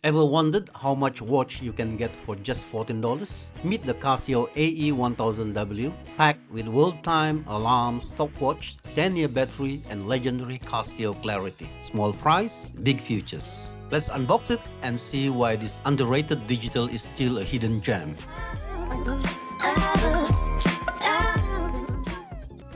Ever wondered how much watch you can get for just $14? Meet the Casio AE-1000W, packed with world time, alarm, stopwatch, 10-year battery, and legendary Casio clarity. Small price, big futures. Let's unbox it and see why this underrated digital is still a hidden gem.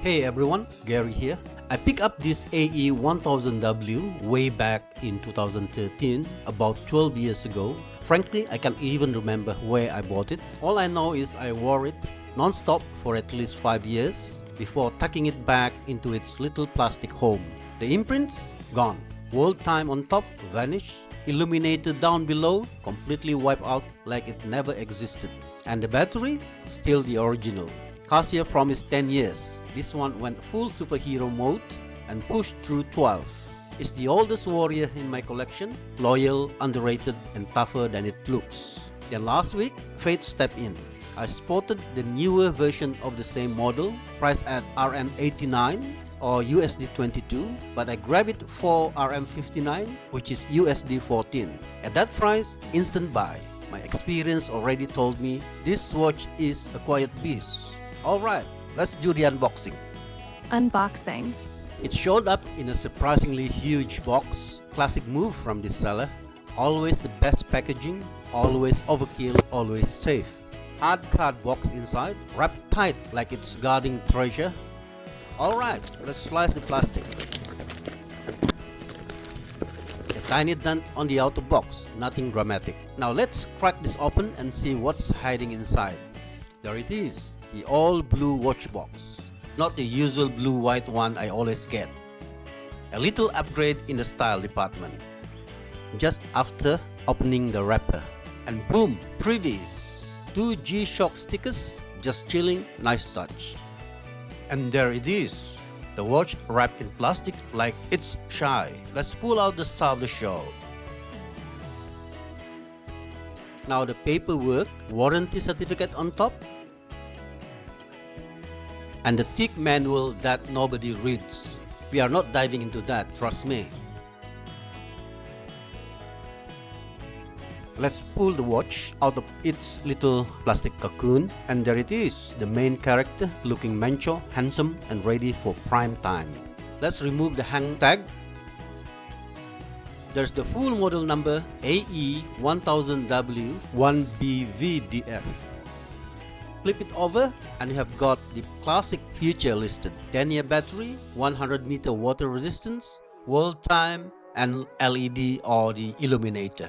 Hey everyone, Gary here. I picked up this AE-1000W way back in 2013, about 12 years ago. Frankly, I can't even remember where I bought it. All I know is I wore it non-stop for at least 5 years before tucking it back into its little plastic home. The imprints? Gone. World time on top? Vanished. Illuminator down below? Completely wiped out like it never existed. And the battery? Still the original. Casio promised 10 years. This one went full superhero mode and pushed through 12. It's the oldest warrior in my collection, loyal, underrated, and tougher than it looks. Then last week, fate stepped in. I spotted the newer version of the same model, priced at RM89 or USD22, but I grabbed it for RM59, which is USD14. At that price, instant buy. My experience already told me this watch is a quiet beast. Alright, let's do the unboxing. Unboxing. It showed up in a surprisingly huge box. Classic move from this seller. Always the best packaging, always overkill, always safe. Hard card box inside, wrapped tight like it's guarding treasure. Alright, let's slice the plastic. A tiny dent on the outer box, nothing dramatic. Now let's crack this open and see what's hiding inside. There it is. The all-blue watch box, not the usual blue-white one I always get. A little upgrade in the style department. Just after opening the wrapper, and boom, previous. 2 G-Shock stickers, just chilling, nice touch. And there it is, the watch wrapped in plastic like it's shy. Let's pull out the star of the show. Now the paperwork, warranty certificate on top, and the thick manual that nobody reads. We are not diving into that, trust me. Let's pull the watch out of its little plastic cocoon, and there it is, the main character, looking macho, handsome, and ready for prime time. Let's remove the hang tag. There's the full model number AE-1000W 1BVDF. Flip it over and you have got the classic feature listed: 10-year battery, 100-meter water resistance, world time, and LED or the Illuminator.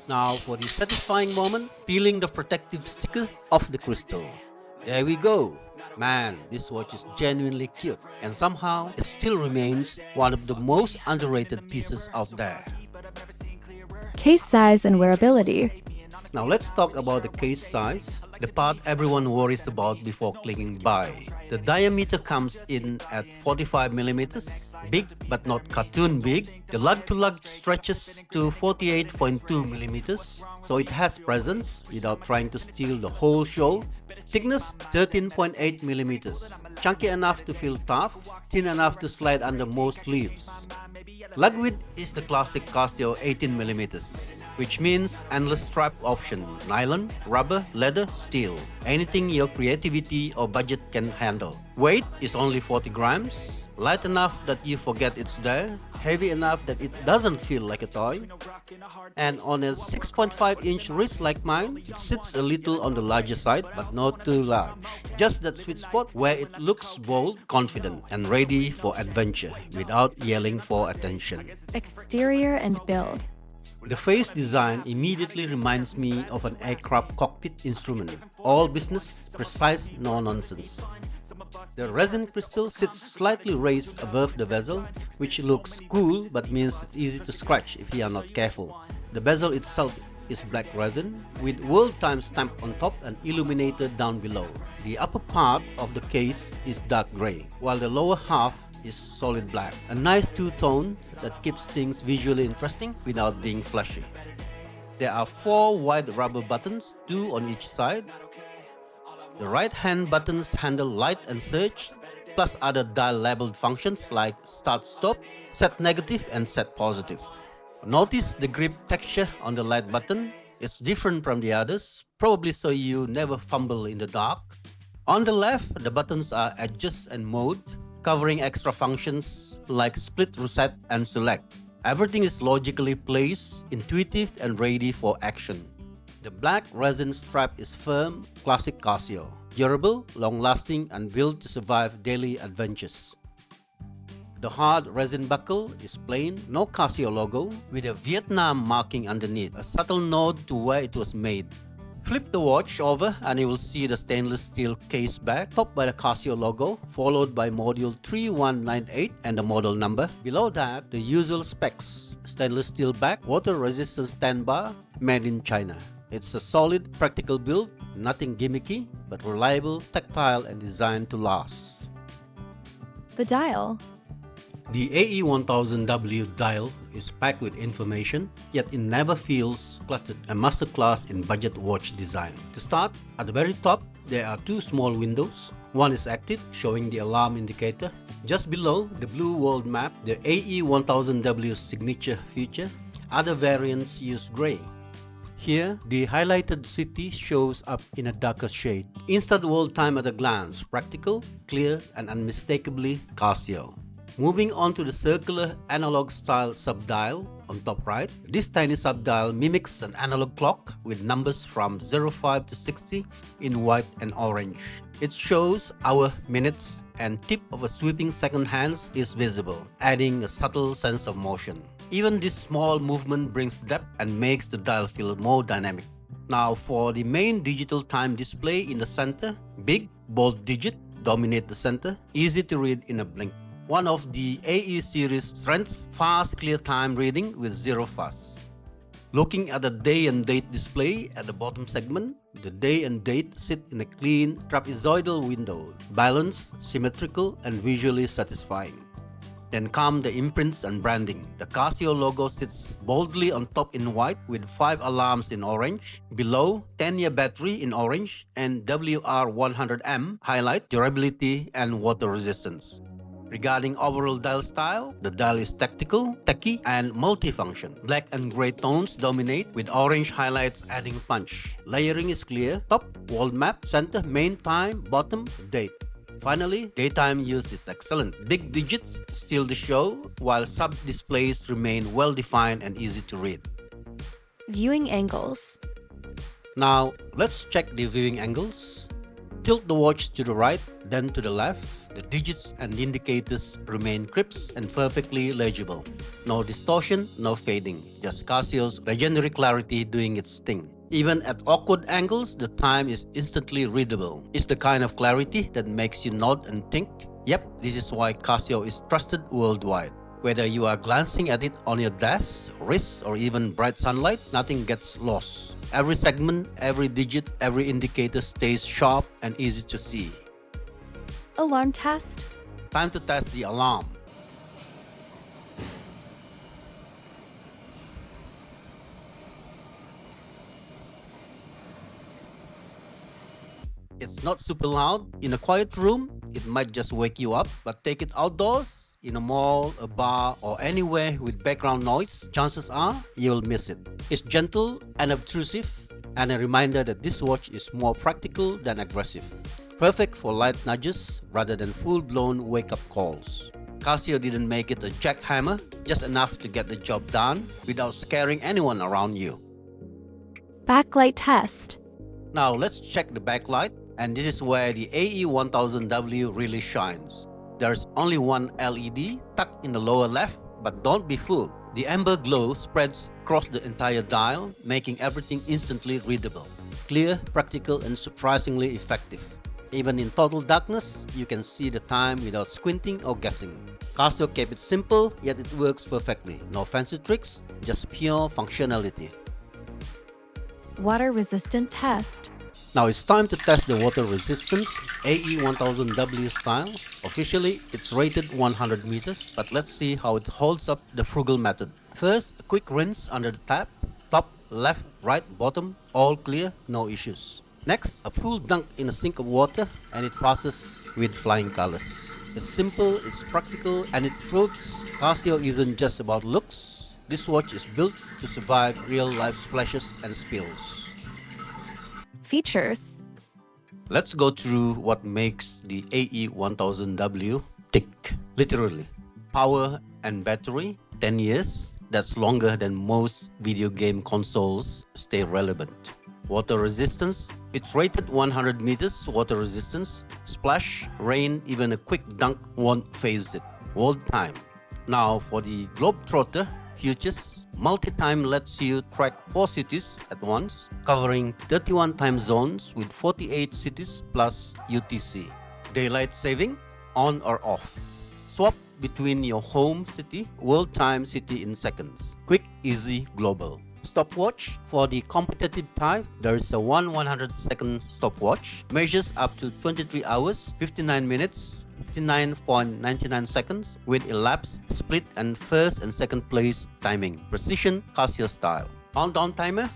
Now for the satisfying moment, peeling the protective sticker off the crystal. There we go. Man, this watch is genuinely cute, and somehow it still remains one of the most underrated pieces out there. Case size and wearability. Now let's talk about the case size, the part everyone worries about before clicking buy. The diameter comes in at 45mm, big but not cartoon big. The lug-to-lug stretches to 48.2mm, so it has presence without trying to steal the whole show. Thickness 13.8mm, chunky enough to feel tough, thin enough to slide under most sleeves. Lug width is the classic Casio 18mm, which means endless strap option: nylon, rubber, leather, steel, anything your creativity or budget can handle. Weight is only 40 grams, light enough that you forget it's there, heavy enough that it doesn't feel like a toy. And on a 6.5-inch wrist like mine, it sits a little on the larger side, but not too large. Just that sweet spot where it looks bold, confident, and ready for adventure without yelling for attention. Exterior and build. The face design immediately reminds me of an aircraft cockpit instrument. All business, precise, no nonsense. The resin crystal sits slightly raised above the bezel, which looks cool but means it's easy to scratch if you are not careful. The bezel itself is black resin with world time stamp on top and Illuminator down below. The upper part of the case is dark gray, while the lower half is solid black. A nice two-tone that keeps things visually interesting without being flashy. There are 4 wide rubber buttons, 2 on each side. The right-hand buttons handle light and surge, plus other dial-labeled functions like start-stop, set negative, and set positive. Notice the grip texture on the light button. It's different from the others, probably so you never fumble in the dark. On the left, the buttons are adjust and mode, covering extra functions like split, reset, and select. Everything is logically placed, intuitive, and ready for action. The black resin strap is firm, classic Casio. Durable, long-lasting, and built to survive daily adventures. The hard resin buckle is plain, no Casio logo, with a Vietnam marking underneath, a subtle nod to where it was made. Flip the watch over and you will see the stainless steel case back, topped by the Casio logo, followed by module 3198 and the model number. Below that, the usual specs: stainless steel back, water resistant stand bar, made in China. It's a solid, practical build, nothing gimmicky, but reliable, tactile, and designed to last. The dial. The AE-1000W dial is packed with information, yet it never feels cluttered, a masterclass in budget watch design. To start, at the very top, there are two small windows. One is active, showing the alarm indicator. Just below, the blue world map, the AE-1000W's signature feature. Other variants use gray. Here, the highlighted city shows up in a darker shade. Instant world time at a glance, practical, clear, and unmistakably Casio. Moving on to the circular analog style subdial on top right. This tiny subdial mimics an analog clock with numbers from 05 to 60 in white and orange. It shows hour, minutes, and tip of a sweeping second hands is visible, adding a subtle sense of motion. Even this small movement brings depth and makes the dial feel more dynamic. Now for the main digital time display in the center, big, bold digit dominate the center, easy to read in a blink. One of the AE series strengths, fast clear time reading with zero fuss. Looking at the day and date display at the bottom segment, the day and date sit in a clean trapezoidal window, balanced, symmetrical, and visually satisfying. Then come the imprints and branding. The Casio logo sits boldly on top in white with 5 alarms in orange. Below, 10-year battery in orange and WR100M highlight durability and water resistance. Regarding overall dial style, the dial is tactical, techy, and multifunction. Black and gray tones dominate with orange highlights adding punch. Layering is clear: top, world map, center, main time, bottom, date. Finally, daytime use is excellent. Big digits steal the show, while sub-displays remain well-defined and easy to read. Viewing angles. Now, let's check the viewing angles. Tilt the watch to the right, then to the left. The digits and indicators remain crisp and perfectly legible. No distortion, no fading. Just Casio's legendary clarity doing its thing. Even at awkward angles, the time is instantly readable. It's the kind of clarity that makes you nod and think. Yep, this is why Casio is trusted worldwide. Whether you are glancing at it on your desk, wrist, or even bright sunlight, nothing gets lost. Every segment, every digit, every indicator stays sharp and easy to see. Alarm test. Time to test the alarm. It's not super loud. In a quiet room, it might just wake you up, but take it outdoors, in a mall, a bar, or anywhere with background noise, chances are you'll miss it. It's gentle and obtrusive, and a reminder that this watch is more practical than aggressive. Perfect for light nudges rather than full-blown wake-up calls. Casio didn't make it a jackhammer, just enough to get the job done without scaring anyone around you. Backlight test. Now let's check the backlight, and this is where the AE-1000W really shines. There's only one LED tucked in the lower left, but don't be fooled. The amber glow spreads across the entire dial, making everything instantly readable. Clear, practical, and surprisingly effective. Even in total darkness, you can see the time without squinting or guessing. Casio kept it simple, yet it works perfectly. No fancy tricks, just pure functionality. Water resistant test. Now it's time to test the water resistance AE-1000W style. Officially, it's rated 100 meters, but let's see how it holds up the frugal method. First, a quick rinse under the tap. Top, left, right, bottom, all clear, no issues. Next, a full dunk in a sink of water, and it passes with flying colors. It's simple, it's practical, and it proves Casio isn't just about looks, This watch is built to survive real-life splashes and spills. Features. Let's go through what makes the AE-1000W tick. Literally. Power and battery, 10 years. That's longer than most video game consoles stay relevant. Water resistance, it's rated 100 meters water resistance. Splash, rain, even a quick dunk won't phase it. World time. Now for the Globetrotter features, multi-time lets you track 4 cities at once, covering 31 time zones with 48 cities plus UTC. Daylight saving, on or off. Swap between your home city, world time city in seconds. Quick, easy, global. Stopwatch, for the competitive type, there is a 100-second stopwatch. Measures up to 23 hours, 59 minutes, 59.99 seconds with elapsed, split and first and second place timing. Precision, Casio style. Countdown timer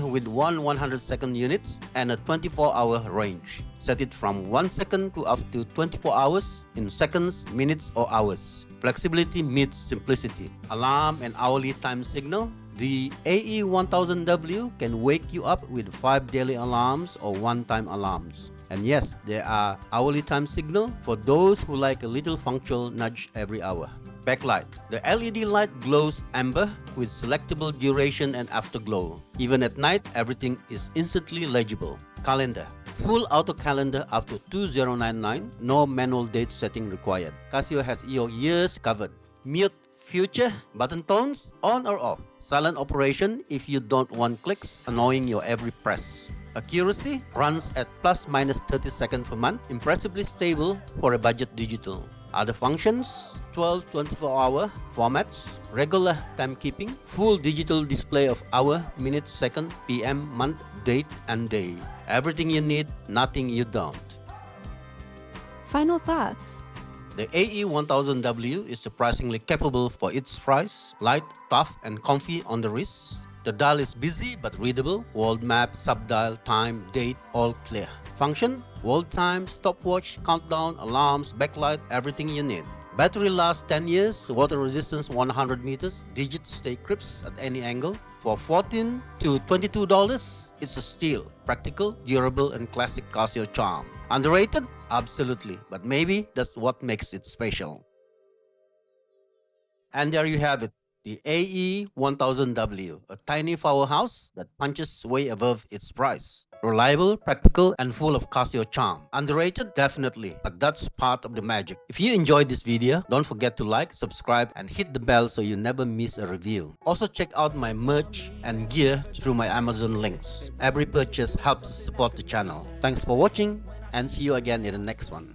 with one 100-second units and a 24-hour range. Set it from 1 second to up to 24 hours in seconds, minutes or hours. Flexibility meets simplicity. Alarm and hourly time signal. The AE-1000W can wake you up with 5 daily alarms or one-time alarms. And yes, there are hourly time signal for those who like a little functional nudge every hour. Backlight. The LED light glows amber with selectable duration and afterglow. Even at night, everything is instantly legible. Calendar. Full auto calendar up to 2099. No manual date setting required. Casio has your years covered. Mute future button tones on or off. Silent operation if you don't want clicks annoying your every press. Accuracy runs at plus minus 30 seconds per month. Impressively stable for a budget digital. Other functions, 12 24-hour formats, regular timekeeping, full digital display of hour, minute, second, PM, month, date and day. Everything you need, nothing you don't. Final thoughts. The AE-1000W is surprisingly capable for its price, light, tough and comfy on the wrist. The dial is busy but readable, world map, sub-dial, time, date, all clear. Function, world time, stopwatch, countdown, alarms, backlight, everything you need. Battery lasts 10 years, water resistance 100 meters, digits stay crisp at any angle. For $14 to $22, it's a steal. Practical, durable and classic Casio charm. Underrated? Absolutely, but maybe that's what makes it special. And there you have it, the AE-1000W, a tiny powerhouse that punches way above its price. Reliable, practical, and full of Casio charm. Underrated? Definitely, but that's part of the magic. If you enjoyed this video, don't forget to like, subscribe, and hit the bell so you never miss a review. Also check out my merch and gear through my Amazon links. Every purchase helps support the channel. Thanks for watching, and see you again in the next one.